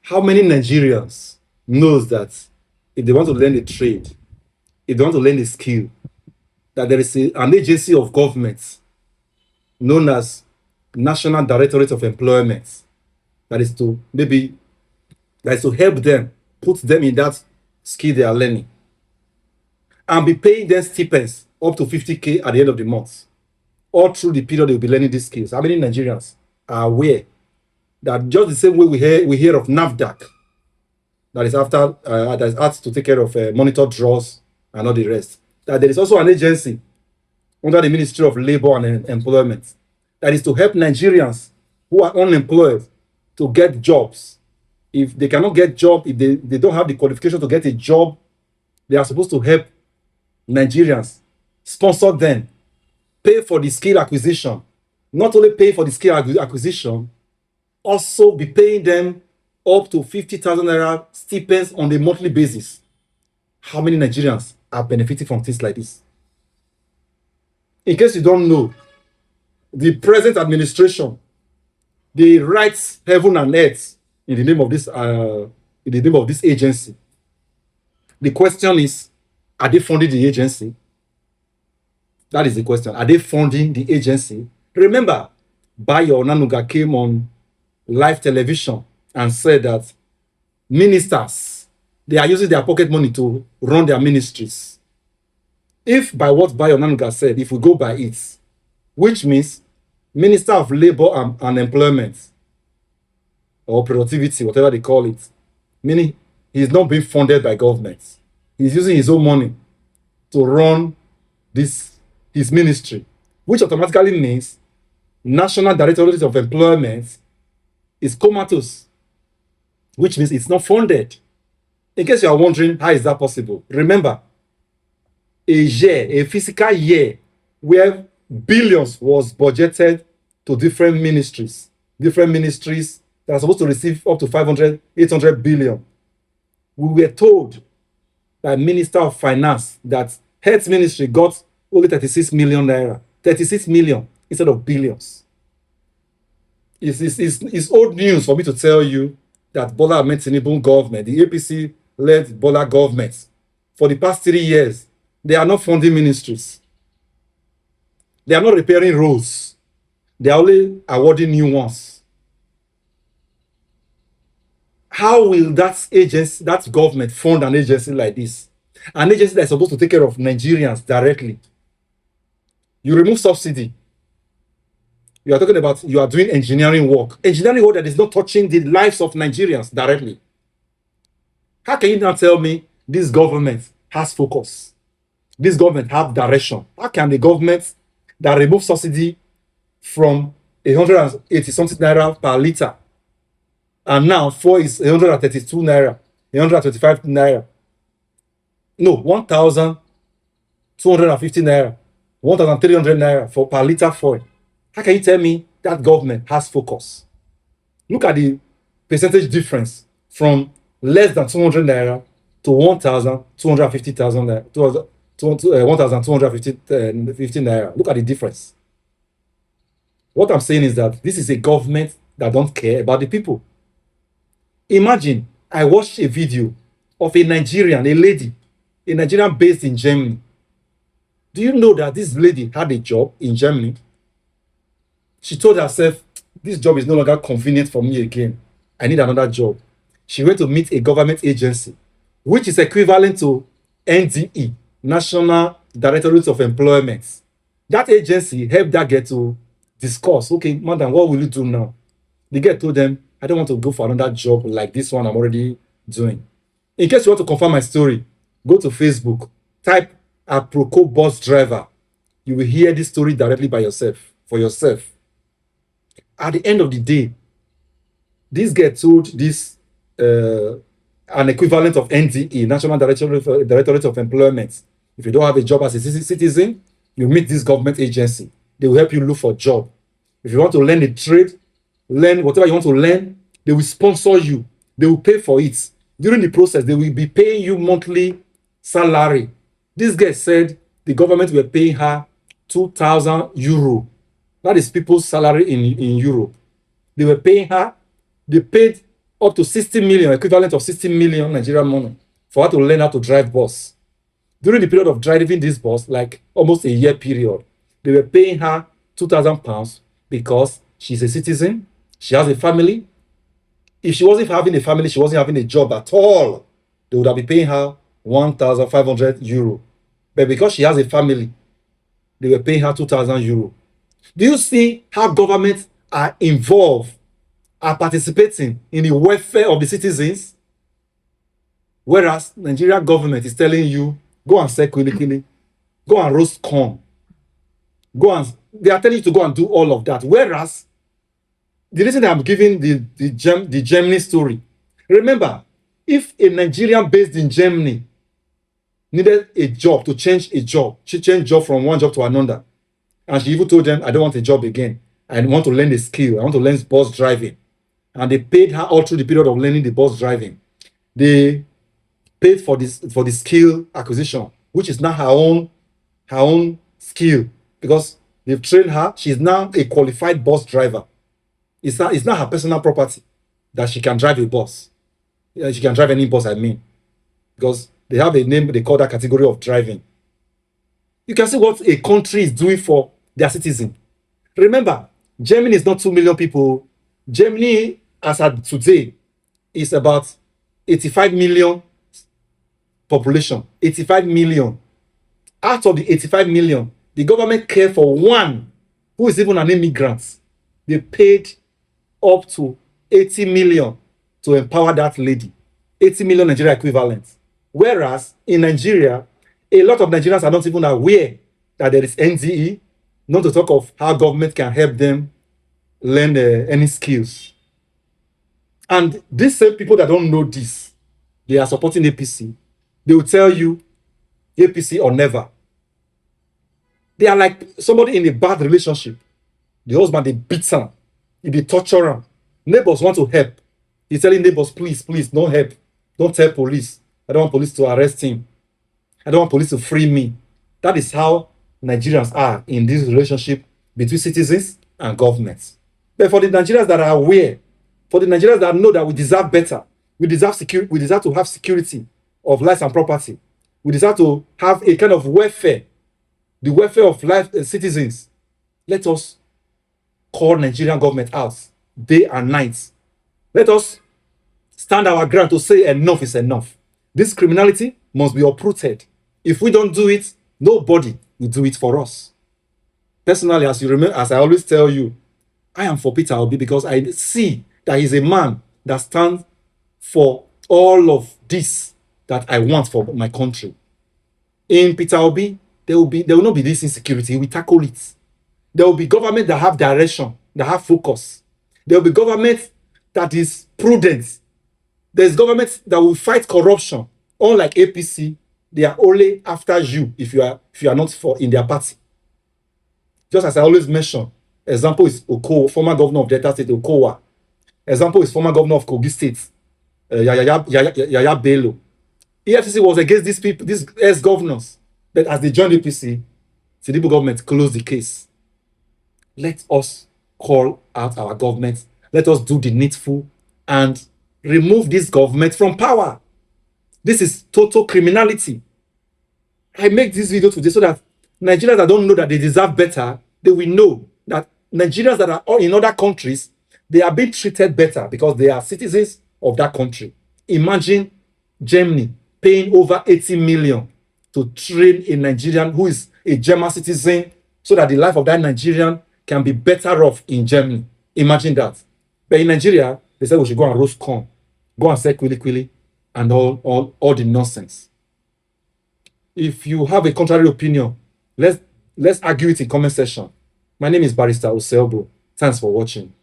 How many Nigerians knows that if they want to learn a trade, if they want to learn a skill, that there is an agency of government known as National Directorate of Employment that is to maybe that is to help them, put them in that skill they are learning, and be paying them stipends up to 50K at the end of the month, all through the period they'll be learning these skills. How many Nigerians are aware that just the same way we hear of NAFDAC, that is after that is asked to take care of monitor draws and all the rest, that there is also an agency under the Ministry of Labor and Employment that is to help Nigerians who are unemployed to get jobs. If they cannot get job, if they don't have the qualification to get a job, they are supposed to help Nigerians, sponsor them, pay for the skill acquisition. Not only pay for the skill acquisition, also be paying them up to 50,000 naira stipends on a monthly basis. How many Nigerians are benefiting from things like this? In case you don't know, the present administration, they write heaven and earth in the name of this agency. The question is, are they funding the agency? That is the question. Are they funding the agency? Remember, Bayo Onanuga came on live television and said that ministers, they are using their pocket money to run their ministries. If by what Bayo Onanuga said, if we go by it, which means Minister of Labor and Employment, or productivity, whatever they call it, meaning he's not being funded by government. He's using his own money to run his ministry, which automatically means National Directorate of Employment is comatose, which means it's not funded. In case you are wondering, how is that possible? Remember, a fiscal year where billions was budgeted to different ministries that are supposed to receive up to 500, 800 billion. We were told by Minister of Finance that Health Ministry got only 36 million naira, 36 million instead of billions. It's old news for me to tell you that Bola Ahmed Tinubu government, the APC-led Bola government, for the past 3 years, they are not funding ministries. They are not repairing roads. They are only awarding new ones. How will that government fund an agency like this? An agency that is supposed to take care of Nigerians directly. You remove subsidy. You are talking about you are doing engineering work. Engineering work that is not touching the lives of Nigerians directly. How can you now tell me this government has focus? This government have direction? How can the government that remove subsidy from 180 something naira per liter and now for is 132 naira, 125 naira, no, 1,250 naira, 1,300 naira for per liter foil? How can you tell me that government has focus? Look at the percentage difference from less than 200 naira to 1,250,000 naira, 1,250 naira. Look at the difference. What I'm saying is that this is a government that don't care about the people. Imagine I watched a video of a Nigerian, a lady, a Nigerian based in Germany. Do you know that this lady had a job in Germany? She told herself, this job is no longer convenient for me again. I need another job. She went to meet a government agency, which is equivalent to NDE, National Directorate of Employment. That agency helped that girl to discuss, okay, madam, what will you do now? The girl told them, I don't want to go for another job like this one I'm already doing. In case you want to confirm my story, go to Facebook, type Aproko bus driver. You will hear this story directly by yourself, for yourself. At the end of the day, this girl told this an equivalent of NDE, National Directorate of Employment. If you don't have a job as a citizen, you meet this government agency. They will help you look for a job. If you want to learn a trade, learn whatever you want to learn, they will sponsor you. They will pay for it. During the process, they will be paying you monthly salary. This girl said the government were paying her 2,000 euro. That is people's salary in Europe. They were paying her. They paid up to 60 million, equivalent of 60 million Nigerian money, for her to learn how to drive bus. During the period of driving this bus, like almost a year period, they were paying her £2,000 because she's a citizen, she has a family. If she wasn't having a family, she wasn't having a job at all, they would have been paying her €1,500. But because she has a family, they were paying her €2,000. Do you see how governments are involved, are participating in the welfare of the citizens? Whereas Nigeria government is telling you, go and sell kili, go and roast corn, they are telling you to go and do all of that. Whereas the reason that I'm giving the Germany story, remember, if a Nigerian based in Germany needed a job, to change a job, she changed job from one job to another, and she even told them, I don't want a job again, I want to learn a skill, I want to learn bus driving. And they paid her all through the period of learning the bus driving. They paid for the skill acquisition, which is now her own skill, because they've trained her. She's now a qualified bus driver. It's not her personal property that she can drive a bus. She can drive any bus, I mean, because they have a name, they call that category of driving. You can see what a country is doing for their citizens. Remember, Germany is not 2 million people. Germany, as at today, is about 85 million population. 85 million. Out of the 85 million, the government cared for one who is even an immigrant. They paid up to 80 million to empower that lady. 80 million Nigeria equivalent. Whereas in Nigeria, a lot of Nigerians are not even aware that there is NDE, not to talk of how government can help them learn any skills. And these same people that don't know this, they are supporting APC. They will tell you APC or never. They are like somebody in a bad relationship. The husband, they beat her, they torture her. Neighbors want to help. He's telling neighbors, please, don't help. Don't tell police. I don't want police to arrest him. I don't want police to free me. That is how Nigerians are in this relationship between citizens and governments. But for the Nigerians that are aware, for the Nigerians that know that we deserve better, we deserve security, we deserve to have security of life and property, we deserve to have a kind of welfare, the welfare of life and citizens. Let us call Nigerian government out day and night. Let us stand our ground to say enough is enough. This criminality must be uprooted. If we don't do it, nobody will do it for us. Personally, as you remember, as I always tell you, I am for Peter Obi because I see that he's a man that stands for all of this that I want for my country. In Peter Obi, there will not be this insecurity. We tackle it. There will be government that have direction, that have focus. There will be government that is prudent. There's government that will fight corruption. Unlike APC, they are only after you if you are not in their party. Just as I always mention, example is Okowa, former governor of Delta State, Okowa. Example is former governor of Kogi State, Yaya Bello. EFCC was against these people, these ex-governors. But as they joined APC, the Tinubu government closed the case. Let us call out our government. Let us do the needful and remove this government from power. This is total criminality. I make this video today so that Nigerians that don't know that they deserve better, they will know that Nigerians that are in other countries, they are being treated better because they are citizens of that country. Imagine Germany paying over 80 million to train a Nigerian who is a German citizen so that the life of that Nigerian can be better off in Germany. Imagine that. But in Nigeria, they said we should go and roast corn, go and sell kwili and all the nonsense. If you have a contrary opinion, let's argue it in comment section. My name is Barrister Oselbo. Thanks for watching.